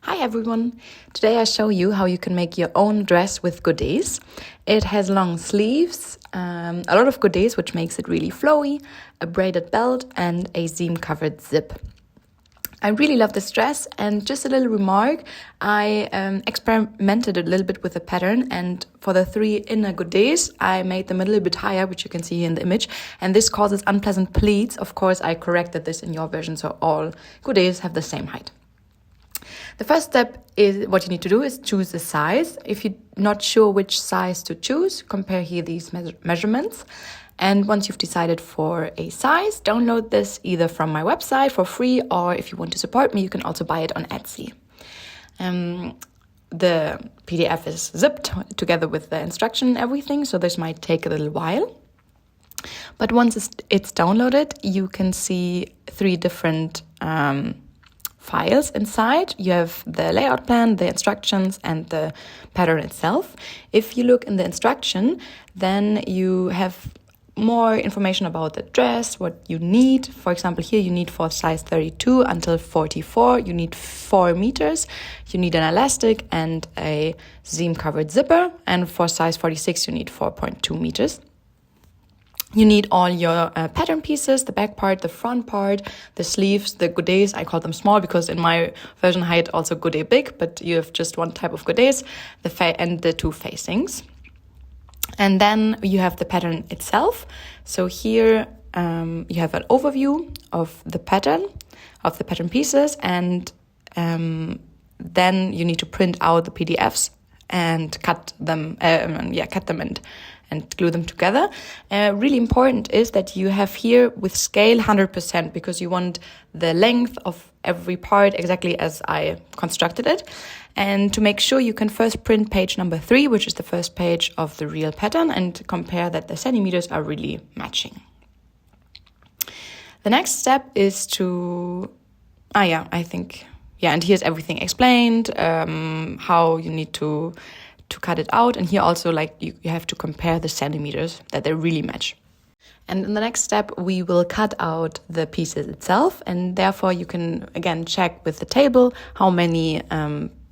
Hi everyone! Today I show you how you can make your own dress with Godets. It has long sleeves, a lot of Godets which makes it really flowy, a braided belt and a seam covered zip. I really love this dress, and just a little remark, I experimented a little bit with the pattern, and for the 3 inner Godets I made them a little bit higher, which you can see here in the image, and this causes unpleasant pleats. Of course I corrected this in your version so all Godets have the same height. The first step is what you need to do is choose a size. If you're not sure which size to choose, compare here these measurements. And once you've decided for a size, download this either from my website for free, or if you want to support me, you can also buy it on Etsy. The PDF is zipped together with the instruction and everything, so this might take a little while. But once it's downloaded, you can see 3 different files inside. You have the layout plan, the instructions, and the pattern itself. If you look in the instruction, then you have more information about the dress, what you need. For example, here you need for size 32 until 44, you need 4 meters, you need an elastic and a seam covered zipper, and for size 46 you need 4.2 meters. You need all your pattern pieces, the back part, the front part, the sleeves, the godets. I call them small because in my version I had also godet big, but you have just one type of godets, and the 2 facings. And then you have the pattern itself. So here you have an overview of the pattern pieces, and then you need to print out the PDFs and cut them and glue them together. Really important is that you have here with scale 100%, because you want the length of every part exactly as I constructed it. And to make sure, you can first print page number 3, which is the first page of the real pattern, and compare that the centimeters are really matching. The next step is to, and here's everything explained, how you need to cut it out, and here also you have to compare the centimeters that they really match. And in the next step we will cut out the pieces itself, and therefore you can again check with the table how many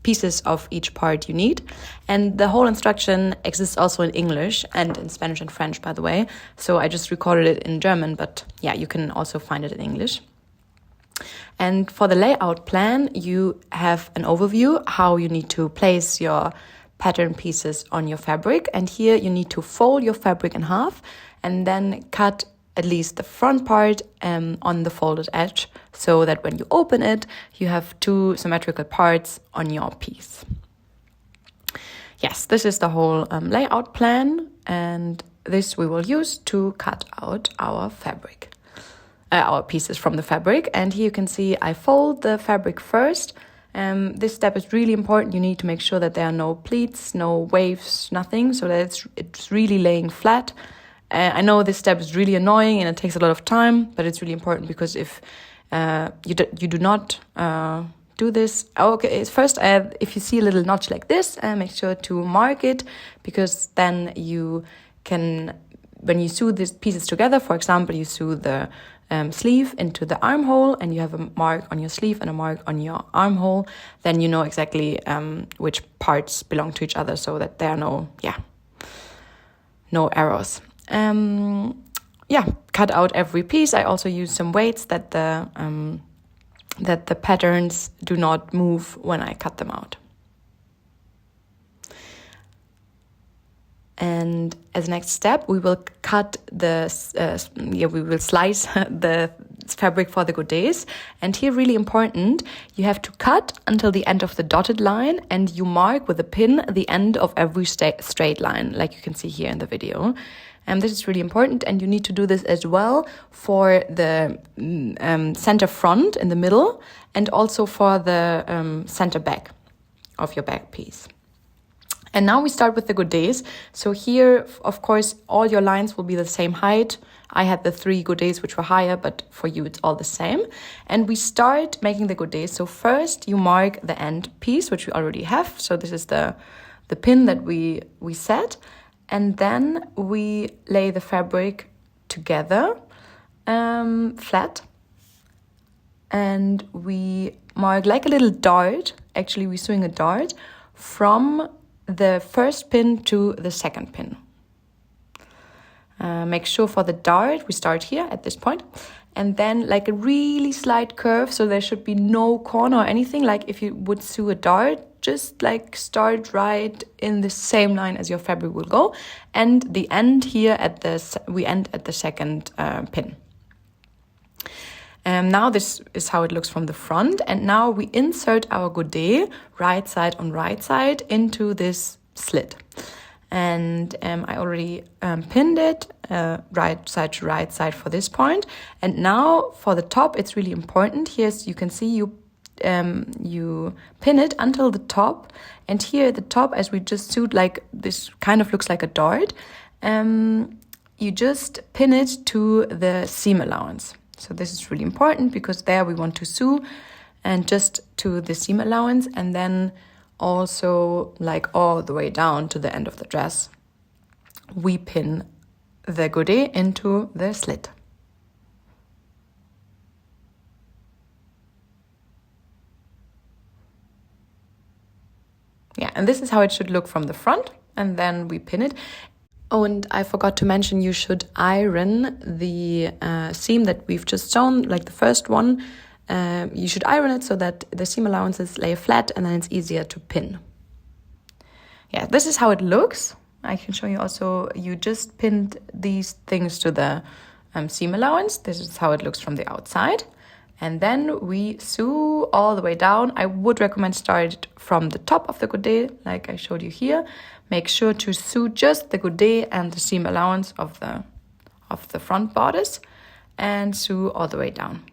pieces of each part you need. And the whole instruction exists also in English and in Spanish and French, by the way, so I just recorded it in German, but yeah, you can also find it in English. And for the layout plan, you have an overview how you need to place your pattern pieces on your fabric, and here you need to fold your fabric in half and then cut at least the front part on the folded edge, so that when you open it you have 2 symmetrical parts on your piece. Yes, this is the whole layout plan, and this we will use to cut out our fabric, our pieces from the fabric. And here you can see I fold the fabric first. This step is really important. You need to make sure that there are no pleats, no waves, nothing, so that it's really laying flat. I know this step is really annoying and it takes a lot of time, but it's really important, because if you do not do this, first if you see a little notch like this, make sure to mark it, because then you can, when you sew these pieces together, for example, you sew the sleeve into the armhole, and you have a mark on your sleeve and a mark on your armhole, then you know exactly which parts belong to each other, so that there are no errors. Cut out every piece. I also use some weights that the patterns do not move when I cut them out. And as next step, we will cut we will slice the fabric for the godets. And here, really important, you have to cut until the end of the dotted line, and you mark with a pin the end of every straight line, like you can see here in the video. And this is really important, and you need to do this as well for the center front in the middle, and also for the center back of your back piece. And now we start with the godets. So here, of course, all your lines will be the same height. I had the 3 godets which were higher, but for you it's all the same. And we start making the godets. So first you mark the end piece, which we already have. So this is the pin that we set. And then we lay the fabric together, flat. And we mark like a little dart actually we're sewing a dart from the first pin to the second pin. Make sure for the dart, we start here at this point, and then like a really slight curve, so there should be no corner or anything. Like if you would sew a dart, just like start right in the same line as your fabric will go, and the end here we end at the second pin. Now this is how it looks from the front, and now we insert our godet right side on right side into this slit. And I already pinned it right side to right side for this point. And now for the top, it's really important. Here you can see you pin it until the top. And here at the top, as we just sewed, like this kind of looks like a dart, you just pin it to the seam allowance. So this is really important because there we want to sew and just to the seam allowance, and then also like all the way down to the end of the dress, we pin the godet into the slit. Yeah, and this is how it should look from the front, and then we pin it. Oh, and I forgot to mention, you should iron the seam that we've just sewn, like the first one. You should iron it so that the seam allowances lay flat, and then it's easier to pin. Yeah, this is how it looks. I can show you also, you just pinned these things to the seam allowance. This is how it looks from the outside. And then we sew all the way down. I would recommend start from the top of the godet, like I showed you here. Make sure to sew just the godet and the seam allowance of the front bodice, and sew all the way down.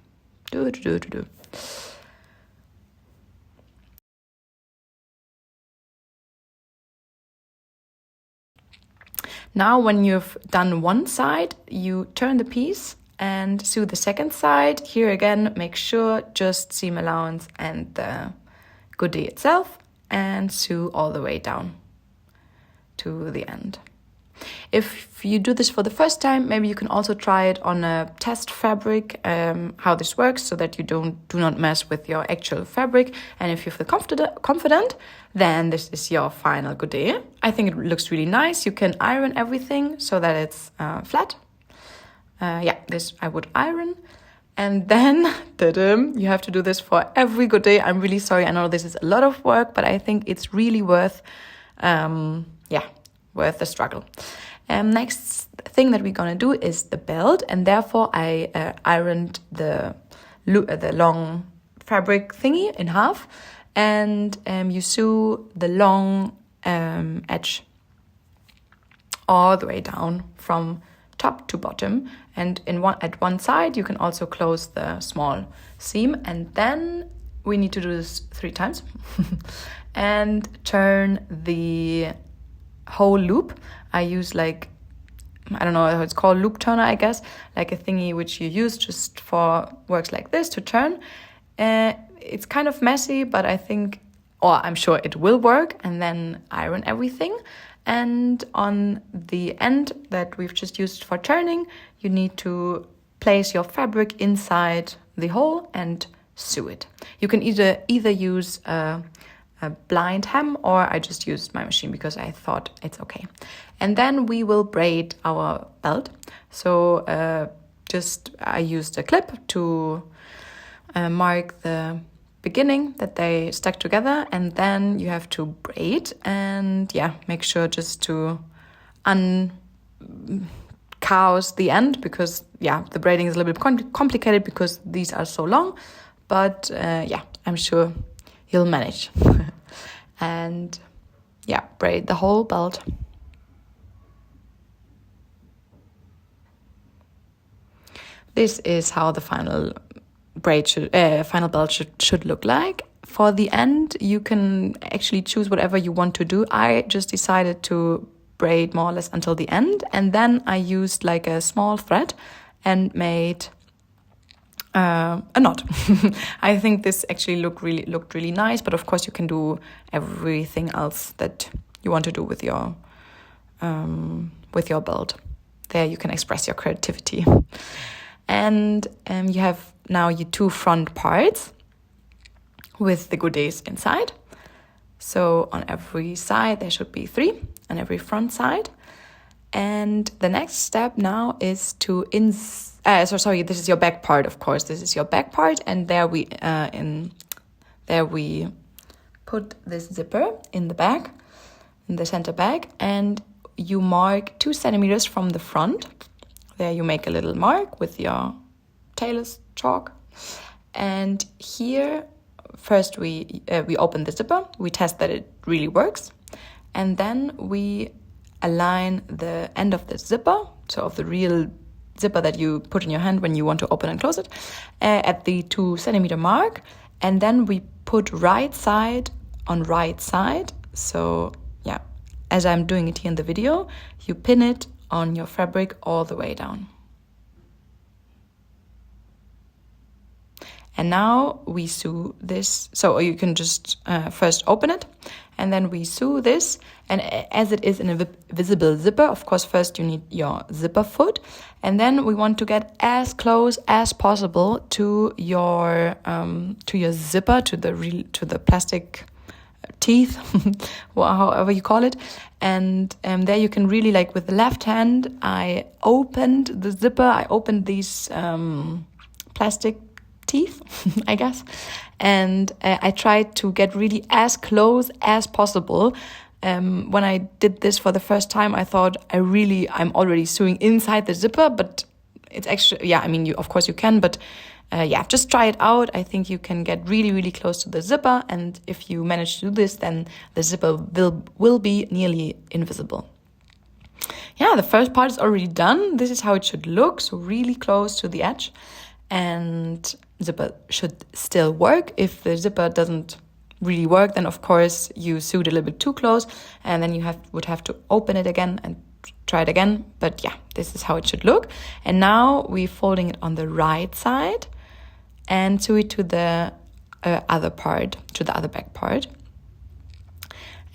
Now when you've done one side, you turn the piece and sew the second side. Here again, make sure just seam allowance and the godet itself, and sew all the way down to the end. If you do this for the first time, maybe you can also try it on a test fabric, how this works, so that you do not mess with your actual fabric. And if you feel confident, then this is your final godet. I think it looks really nice. You can iron everything so that it's flat. This I would iron. And then you have to do this for every godet. I'm really sorry. I know this is a lot of work, but I think it's really worth the struggle. Next thing that we're gonna do is the belt, and therefore I ironed the long fabric thingy in half, and you sew the long edge all the way down from top to bottom, and at one side you can also close the small seam, and then we need to do this 3 times and turn the whole loop. I use I don't know how it's called, loop turner, I guess, like a thingy which you use just for works like this to turn. It's kind of messy, but I'm sure it will work. And then iron everything. And on the end that we've just used for turning, you need to place your fabric inside the hole and sew it. You can either use a blind hem, or I just used my machine because I thought it's okay. And then we will braid our belt. So I used a clip to mark the beginning that they stuck together, and then you have to braid, and make sure just to unchaos the end, because the braiding is a little bit complicated because these are so long, but I'm sure you'll manage. And braid the whole belt. This is how the final belt should look like. For the end, you can actually choose whatever you want to do. I just decided to braid more or less until the end, and then I used like a small thread and made a knot. I think this actually looked really nice, but of course you can do everything else that you want to do with your belt. There you can express your creativity. And you have now your 2 front parts. with the Godets inside. So on every side there should be 3, on every front side. And the next step now is to this is your back part, of course. This is your back part, and there we put this zipper in the back, in the center back, and you mark 2 centimeters from the front. There you make a little mark with your tailor's chalk. And here, first we open the zipper, we test that it really works, and then we align the end of the zipper, so of the real zipper that you put in your hand when you want to open and close it, at the 2 centimeter mark, and then we put right side on right side. So yeah, as I'm doing it here in the video, you pin it on your fabric all the way down. And now we sew this, so you can just first open it, and then we sew this. And as it is in a visible zipper, of course, first you need your zipper foot, and then we want to get as close as possible to your zipper, to the plastic teeth, however you call it. And there you can really, like with the left hand, I opened the zipper, I opened these plastic teeth, I guess, and I tried to get really as close as possible. When I did this for the first time, I thought I'm already sewing inside the zipper, but it's actually, yeah, I mean, of course you can, but just try it out. I think you can get really, really close to the zipper, and if you manage to do this, then the zipper will be nearly invisible. Yeah, the first part is already done. This is how it should look, so really close to the edge. And zipper should still work. If the zipper doesn't really work, then of course you sewed a little bit too close, and then you would have to open it again and try it again. But yeah, this is how it should look. And now we're folding it on the right side and sew it to the other part, to the other back part.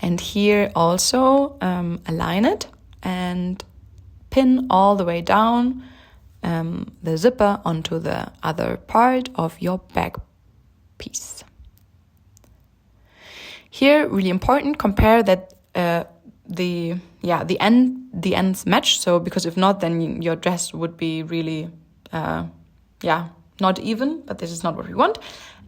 And here also align it and pin all the way down the zipper onto the other part of your back piece. Here, really important, compare that the ends match. So because if not, then your dress would be really not even. But this is not what we want.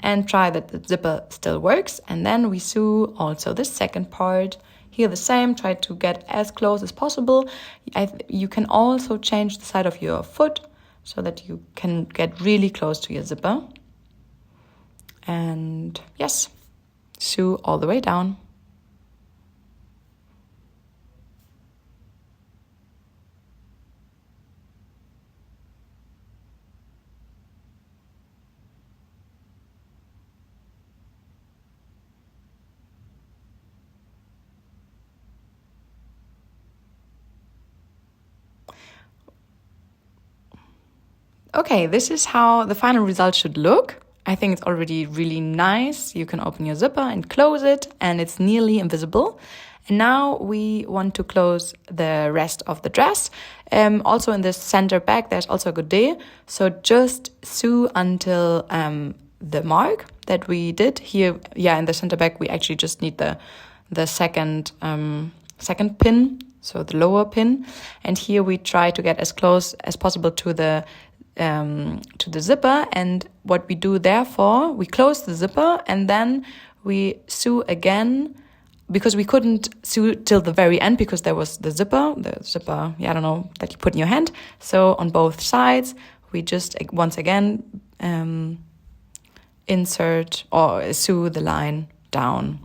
And try that the zipper still works. And then we sew also the second part. Here the same, try to get as close as possible. You can also change the side of your foot so that you can get really close to your zipper. And yes, sew all the way down. Okay, this is how the final result should look. I think it's already really nice. You can open your zipper and close it, and it's nearly invisible. And now we want to close the rest of the dress. Also in the center back, there's also a godet. So just sew until the mark that we did here. Yeah, in the center back, we actually just need the second pin, so the lower pin. And here we try to get as close as possible to the zipper. And what we do therefore, we close the zipper and then we sew again, because we couldn't sew till the very end because there was the zipper, I don't know, that you put in your hand. So on both sides, we just once again insert or sew the line down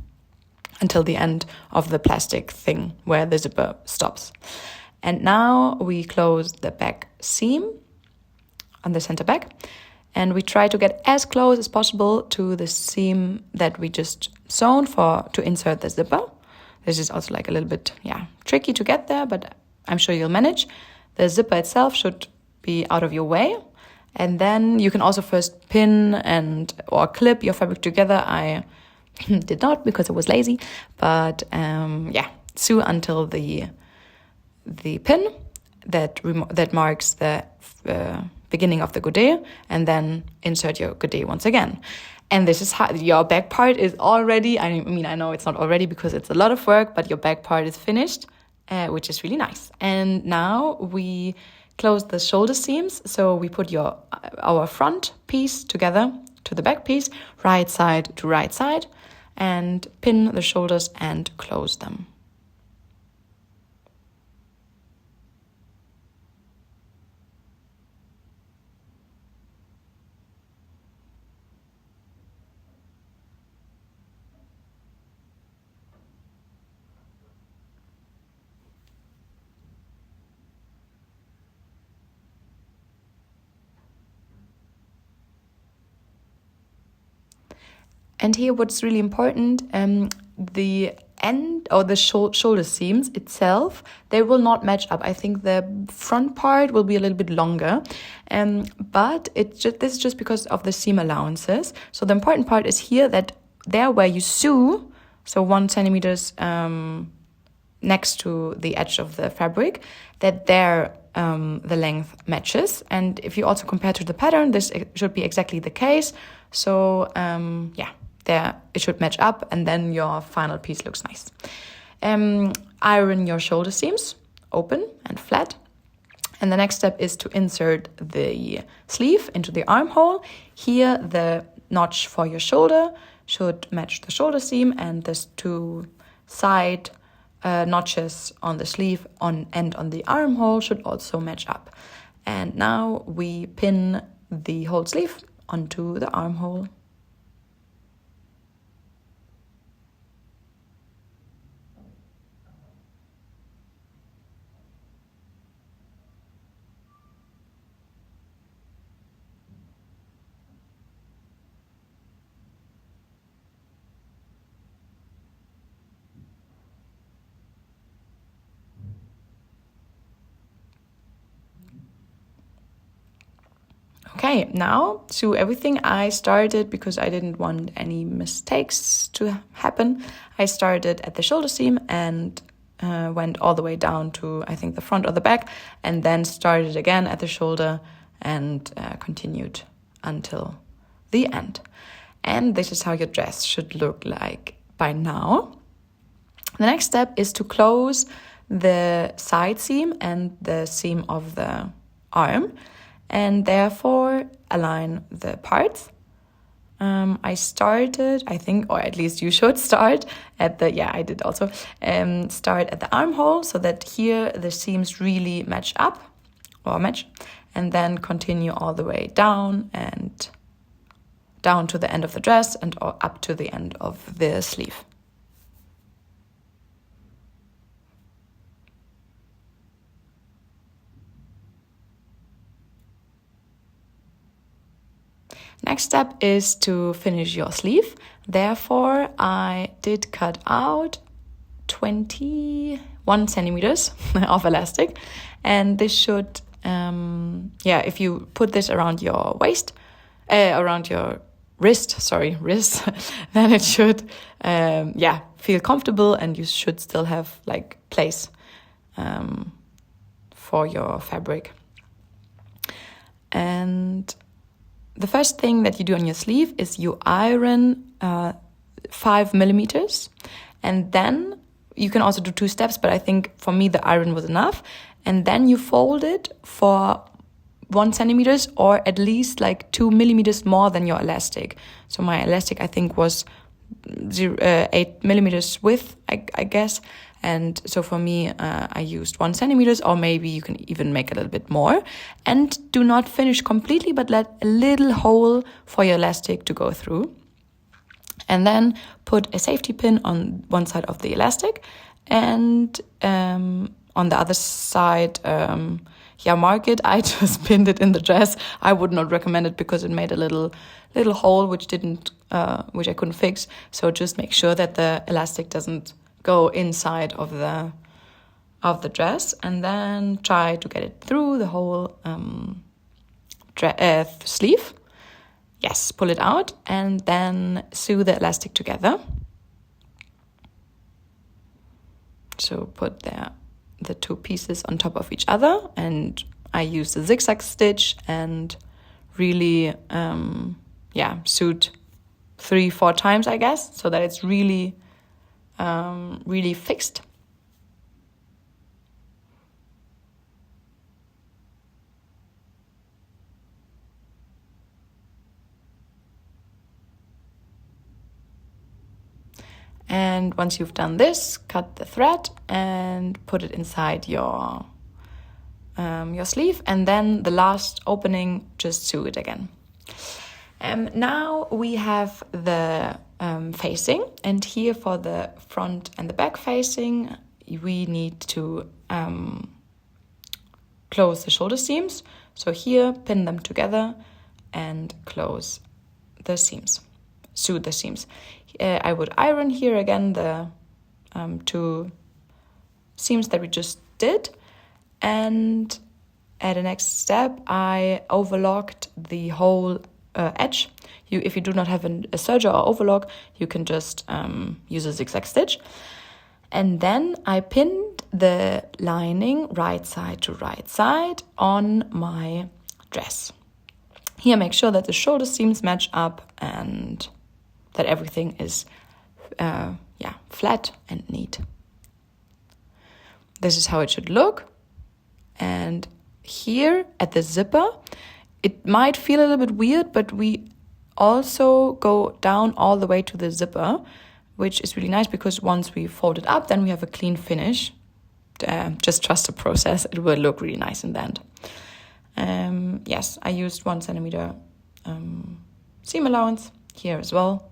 until the end of the plastic thing where the zipper stops. And now we close the back seam on the center back, and we try to get as close as possible to the seam that we just sewn to insert the zipper. This is also like a little bit tricky to get there, but I'm sure you'll manage. The zipper itself should be out of your way, and then you can also first pin or clip your fabric together. I did not because I was lazy, but sew until the pin that marks the beginning of the godet, and then insert your godet once again. And this is how your back part is already, I mean, I know it's not already because it's a lot of work, but your back part is finished, which is really nice. And now we close the shoulder seams. So we put our front piece together to the back piece, right side to right side, and pin the shoulders and close them. And here what's really important, the end or the shoulder seams itself, they will not match up. I think the front part will be a little bit longer, but this is just because of the seam allowances. So the important part is here that there where you sew, so 1 centimeters next to the edge of the fabric, that there the length matches. And if you also compare to the pattern, this should be exactly the case. So there it should match up, and then your final piece looks nice. Iron your shoulder seams open and flat. And the next step is to insert the sleeve into the armhole. Here the notch for your shoulder should match the shoulder seam, and there's 2 side notches on the sleeve and on the armhole should also match up. And now we pin the whole sleeve onto the armhole. Okay, now to everything I started, because I didn't want any mistakes to happen, I started at the shoulder seam and went all the way down to, I think, the front or the back, and then started again at the shoulder and continued until the end. And this is how your dress should look like by now. The next step is to close the side seam and the seam of the arm, and therefore align the parts. I started, I think, or at least you should start at I did also, start at the armhole so that here the seams really match, and then continue all the way down and down to the end of the dress and up to the end of the sleeve. Next step is to finish your sleeve. Therefore, I did cut out 21 centimeters of elastic, and this should, if you put this around your waist, around your wrist, then it should, feel comfortable, and you should still have like place for your fabric. And the first thing that you do on your sleeve is you iron 5 millimeters, and then you can also do 2 steps, but I think for me the iron was enough. And then you fold it for 1 centimeters or at least like 2 millimeters more than your elastic. So my elastic, I think, was 8 millimeters width, I guess. And so for me, I used 1 centimeters, or maybe you can even make a little bit more. And do not finish completely, but let a little hole for your elastic to go through. And then put a safety pin on one side of the elastic, and on the other side, mark it. I just pinned it in the dress. I would not recommend it because it made a little hole which I couldn't fix. So just make sure that the elastic doesn't go inside of the dress, and then try to get it through the whole sleeve. Yes, pull it out, and then sew the elastic together. So put the 2 pieces on top of each other, and I use the zigzag stitch and really, suit 3-4 times, I guess, so that it's really, really fixed. And once you've done this, cut the thread and put it inside your sleeve, and then the last opening, just sew it again. Now we have the facing, and here for the front and the back facing, we need to close the shoulder seams. So here, pin them together and close the seams, sew the seams. I would iron here again the 2 seams that we just did, and at the next step I overlocked the whole edge. If you do not have a serger or overlock, you can just use a zigzag stitch, and then I pinned the lining right side to right side on my dress. Here, make sure that the shoulder seams match up and that everything is flat and neat. This is how it should look. And here at the zipper, it might feel a little bit weird, but we also go down all the way to the zipper, which is really nice because once we fold it up, then we have a clean finish. Just trust the process. It will look really nice in the end. Yes, I used 1 centimeter seam allowance here as well,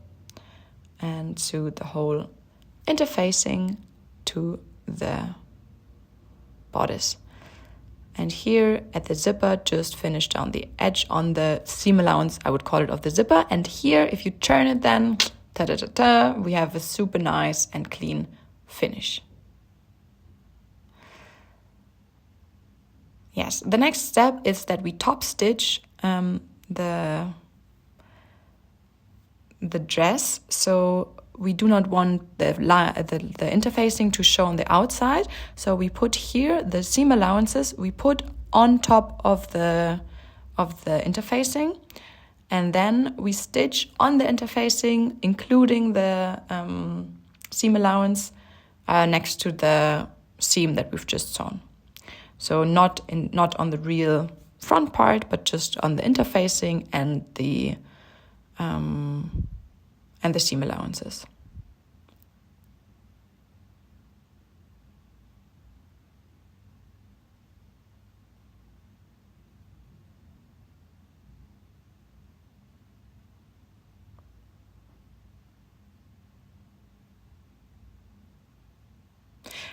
and sew the whole interfacing to the bodice. And here at the zipper, just finish down the edge on the seam allowance, I would call it, of the zipper. And here, if you turn it then, we have a super nice and clean finish. Yes, the next step is that we top stitch the dress. So we do not want the interfacing to show on the outside. So we put here the seam allowances, we put on top of the interfacing, and then we stitch on the interfacing, including the seam allowance next to the seam that we've just sewn. So not on the real front part, but just on the interfacing and the seam allowances.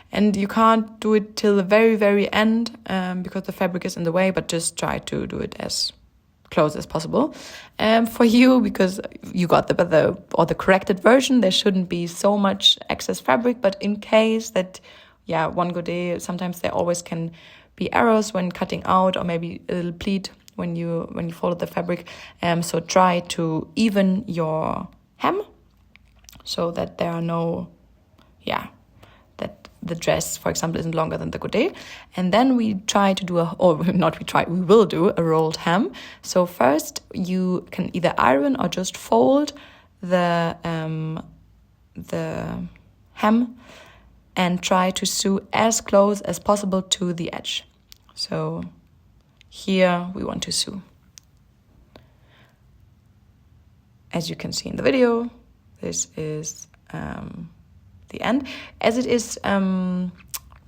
And you can't do it till the very, very end because the fabric is in the way, but just try to do it as close as possible. For you, because you got the corrected version, there shouldn't be so much excess fabric, but in case that, one godet, sometimes there always can be errors when cutting out, or maybe a little pleat when you folded the fabric. So try to even your hem so that there are no, that the dress, for example, isn't longer than the godet. And then we try to do we will do a rolled hem. So first you can either iron or just fold the hem and try to sew as close as possible to the edge. So here we want to sew. As you can see in the video, this is the end. As it is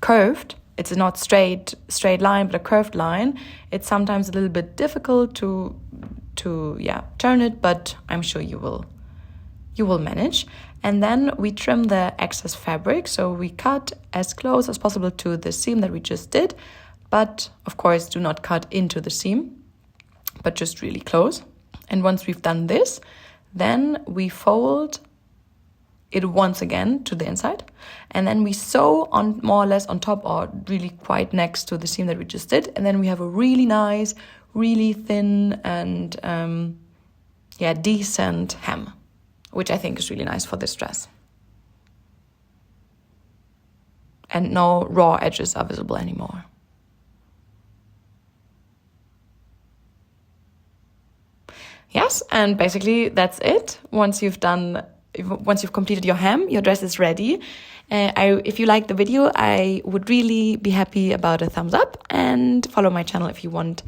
curved, it's not straight line, but a curved line, it's sometimes a little bit difficult to turn it, but I'm sure you will manage. And then we trim the excess fabric, so we cut as close as possible to the seam that we just did, but of course do not cut into the seam, but just really close. And once we've done this, then we fold it once again to the inside, and then we sew on more or less on top, or really quite next to the seam that we just did, and then we have a really nice, really thin and decent hem, which I think is really nice for this dress. And no raw edges are visible anymore. Yes, and basically that's it. Once you've completed your hem, your dress is ready. If you like the video, I would really be happy about a thumbs up, and follow my channel if you want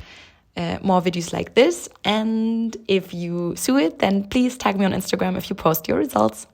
more videos like this. And if you sew it, then please tag me on Instagram if you post your results.